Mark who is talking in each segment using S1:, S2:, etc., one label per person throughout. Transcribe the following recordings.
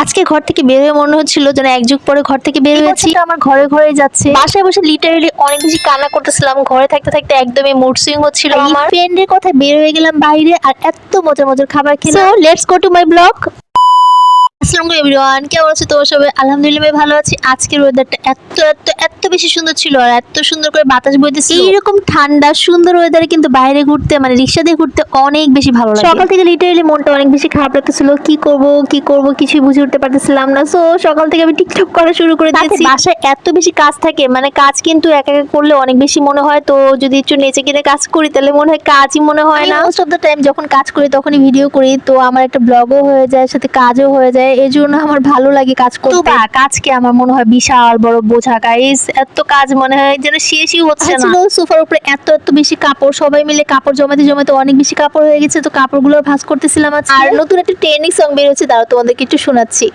S1: আজকে ঘর থেকে বের হয়ে মনে হচ্ছিল যেন এক যুগ পরে ঘর থেকে বের হয়েছি। আমার ঘরে ঘরে যাচ্ছে। বাসায় বসে লিটারেলি অনেক বেশি কান্না করতেছিলাম। ঘরে থাকতে থাকতে একদমই মুড সুইং হচ্ছিল আমার। ফ্রেন্ডের কথা বের হয়ে গেলাম বাইরে, আর এত মজার মজার খাবার খেলাম। So let's go to my blog. আসসালামু আলাইকুম এভরিওয়ান, কেমন আছো তোমরা সবাই? আলহামদুলিল্লাহ আমি ভালো আছি। আজকের ওয়েদারটা এত এত এত বেশি সুন্দর ছিল, আর এত সুন্দর করে বাতাস বইতেছিল। এইরকম ঠান্ডা সুন্দর ওয়েদারে কিন্তু বাইরে ঘুরতে, মানে রিক্সা দিয়ে ঘুরতে অনেক বেশি ভালো লাগে। সকাল থেকে লিটারেলি মনটা অনেক বেশি খারাপ লাগতেছিল। কি করব কিছুই বুঝে উঠতে পারতেছিলাম না। সো সকাল থেকে আমি টিকটক করা শুরু করে দিয়েছি। বাসায় এত বেশি কাজ থাকে, মানে কাজ কিন্তু একা একা করলে অনেক বেশি মনে হয়। তো যদি একটু নেচে কিনে কাজ করি তাহলে মনে হয় কাজই মনে হয় না। মোস্ট অফ দ্য টাইম যখন কাজ করি তখনই ভিডিও করি, তো আমার একটা ব্লগও হয়ে যায়, সাথে কাজও হয়ে যায়। এই জন্য আমার ভালো লাগে কাজ করতে। কাজকে আমার মনে হয় বিশাল বড় বোঝা। গাইস এত কাজ মনে হয় যেন শেষই হচ্ছে না। সোফার উপরে এত এত বেশি কাপড়, সবাই মিলে কাপড় জমাতে জমাতে অনেক বেশি কাপড় হয়ে গেছে। তো কাপড়গুলো ভাঁজ করতেছিলাম আজকে। আর নতুন একটা ট্রেন্ডিং সং বের হচ্ছে, দাঁড়াও তোমাদেরকে একটু শোনাচ্ছি।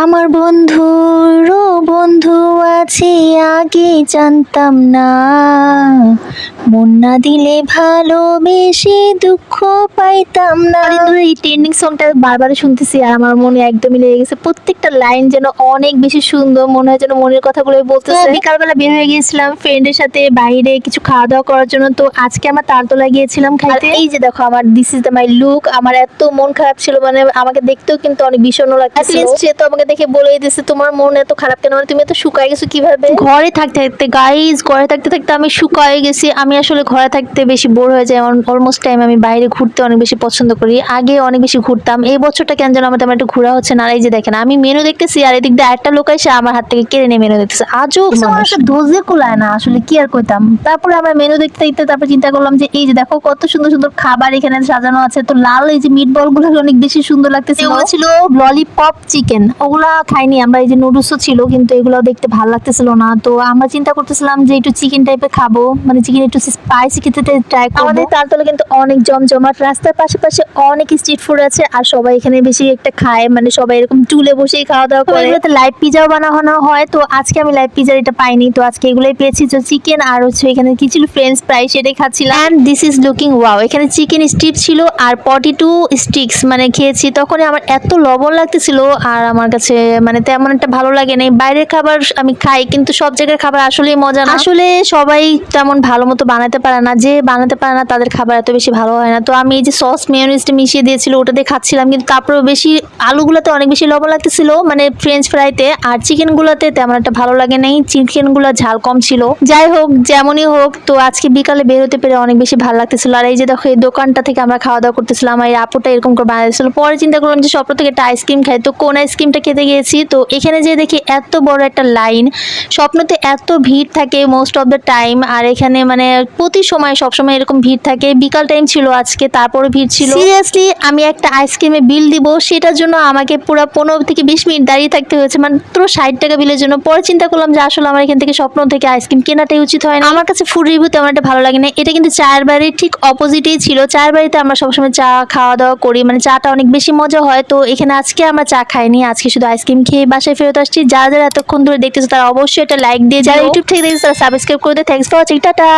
S1: আমার বন্ধুরও বন্ধু আছে, আগে জানতাম না। মন না দিলে ভালোবেসে দুঃখ পাইতাম না। এই ট্রেন্ডিং সংটা বারবার শুনতেছি, আর আমার মনে একদমই লেগে গেছে। প্রত্যেকটা লাইন যেন অনেক বেশি সুন্দর, মনে হয় যেন মনের কথাগুলো বলতেছে। বিকালবেলা বের হয়ে গিয়েছিলাম ফ্রেন্ডের সাথে বাইরে কিছু খাওয়া দাওয়া করার জন্য। তো আজকে আমরা তালতলা গিয়েছিলাম খাইতে। এই যে দেখো আমার this is the my look. আমার এত মন খারাপ ছিল, মানে আমাকে দেখতেও কিন্তু অনেক বিষণ্ণ লাগতেছিল। সে তো আমাকে দেখে বলেই দিয়েছে তোমার মন এত খারাপ কেন, মানে তুমি এত শুকায় গেছো কিভাবে। ঘরে থাকতে থাকতে গাইস, ঘরে থাকতে থাকতে আমি শুকায় গেছি। আমি আসলে ঘরে থাকতে বেশি বোর হয়ে যাই। অলমোস্ট টাইম আমি বাইরে ঘুরতে অনেক বেশি পছন্দ করি। আগে অনেক বেশি ঘুরতাম, এই বছরটা কেন যেন আমার তেমন একটু ঘোরা হচ্ছে না। আর এই যে দেখেন আমি মেনু দেখতেছি, আর এদিক দিয়ে একটা লোক এসে আমার হাত থেকে কেড়ে নিয়ে মেনু দেখতেছে। আজও ধৈর্য কুলায় না আসলে, কি আর কইতাম। তারপরে আমরা মেনু দেখতে দেখতে তারপর চিন্তা করলাম যে এই যে দেখো কত সুন্দর সুন্দর খাবার এখানে সাজানো আছে। তো লাল এই যে মিট বল গুলো অনেক বেশি সুন্দর লাগতেছিল। এগুলো ছিল ললিপপ চিকেন, ওগুলা খাইনি আমরা। এই যে নুডলসও ছিল, কিন্তু এগুলো দেখতে ভালো লাগতেছিল না। তো আমরা চিন্তা করতেছিলাম যে একটু চিকেন টাইপের খাবো, মানে চিকেন একটু স্পাইসি খেতে ট্রাই করব। আমাদের তালতলা কিন্তু অনেক জমজমাট, রাস্তার পাশে অনেক স্ট্রিট ফুড আছে, আর সবাই এখানে বেশি একটা খায়, মানে সবাই এরকম টুলে বসেই খাওয়া দাওয়া করে। এগুলোতে লাইভ পিজাও বানানো হয়। তো আজকে আমি লাইভ পিজার এটা পাইনি, তো আজকে এগুলোই পেয়েছি। তো চিকেন আর হচ্ছে এখানে কি ছিল, ফ্রেঞ্চ ফ্রাই, সেটাই খাচ্ছিলাম। And this is looking wow. এখানে চিকেন স্ট্রিপ ছিল আর 42 স্টিক্স মানে খেয়েছি। তখন আমার এত লবণ লাগতেছিল, আর আমার কাছে মানে তেমন একটা ভালো লাগে নাই। বাইরের খাবার আমি খাই, কিন্তু সব জায়গার খাবার আসলেই মজা না। আসলে সবাই তেমন ভালো মতো বানাতে পারে না, যে বানাতে পারে না তাদের খাবার এত বেশি ভালো হয় না। তো আমি এই যে সস মেয়োনিজটা মিশিয়ে দিয়েছিল ওটা দিয়ে খাচ্ছিলাম, কিন্তু তারপরেও বেশি আলুগুলোতে অনেক বেশি লবণ লাগতেছিল, মানে ফ্রেঞ্চ ফ্রাইতে। আর চিকেন গুলাতে তেমন একটা ভালো লাগে নাই, চিকেন গুলা ঝাল কম ছিল। যাই হোক যেমনই হোক, তো আজকে বিকালে বের হতে পেরে অনেক বেশি ভালো লাগতেছিল। আর এই যে দেখো এই দোকানটা থেকে আমরা খাওয়া দাওয়া করতেছিলাম, আর এই আপুটা এরকম করে বানাইছিল। পরে চিন্তা করলাম যে স্বপ্ন থেকে একটা আইসক্রিম খাই, তো কোন আইসক্রিমটা খেতে গিয়েছি। তো এখানে যে দেখি এত বড় একটা লাইন। স্বপ্নতে এত ভিড় থাকে মোস্ট অফ দ্য টাইম, আর এখানে মানে প্রতি সময় সবসময় এরকম ভিড় থাকে। বিকাল টাইম ছিল আজকে, তারপরে ভিড় ছিল। সিরিয়াসলি আমি একটা আইসক্রিমে বিল দিব, সেটার জন্য আমাকে পুরো 15 থেকে 20 মিনিট দাঁড়িয়ে থাকতে হয়েছে, মাত্র 60 টাকা বিলের জন্য। পরে চিন্তা করলাম যে আসলে আমার এখান থেকে স্বপ্ন থেকে আইসক্রিম কেনাটাই উচিত হয় না। আমার কাছে ফুড রিভিউ তেমন একটা ভালো লাগে না। এটা কিন্তু চায়ের বাড়ির ঠিক অপোজিটেই ছিল। চায়ের বাড়িতে আমরা সবসময় চা খাওয়া দাওয়া করি, মানে চাটা অনেক বেশি মজা হয়। তো এখানে আজকে আমরা চা খাইনি, আজকে শুধু আইসক্রিম খেয়ে বাসায় ফেরত আসছি। যারা যারা এতক্ষণ ধরে দেখতেছো তারা অবশ্যই এটা লাইক দিয়ে, যারা ইউটিউব থেকে দেখতেছো তারা সাবস্ক্রাইব করে দিও। Thanks for watching, tata.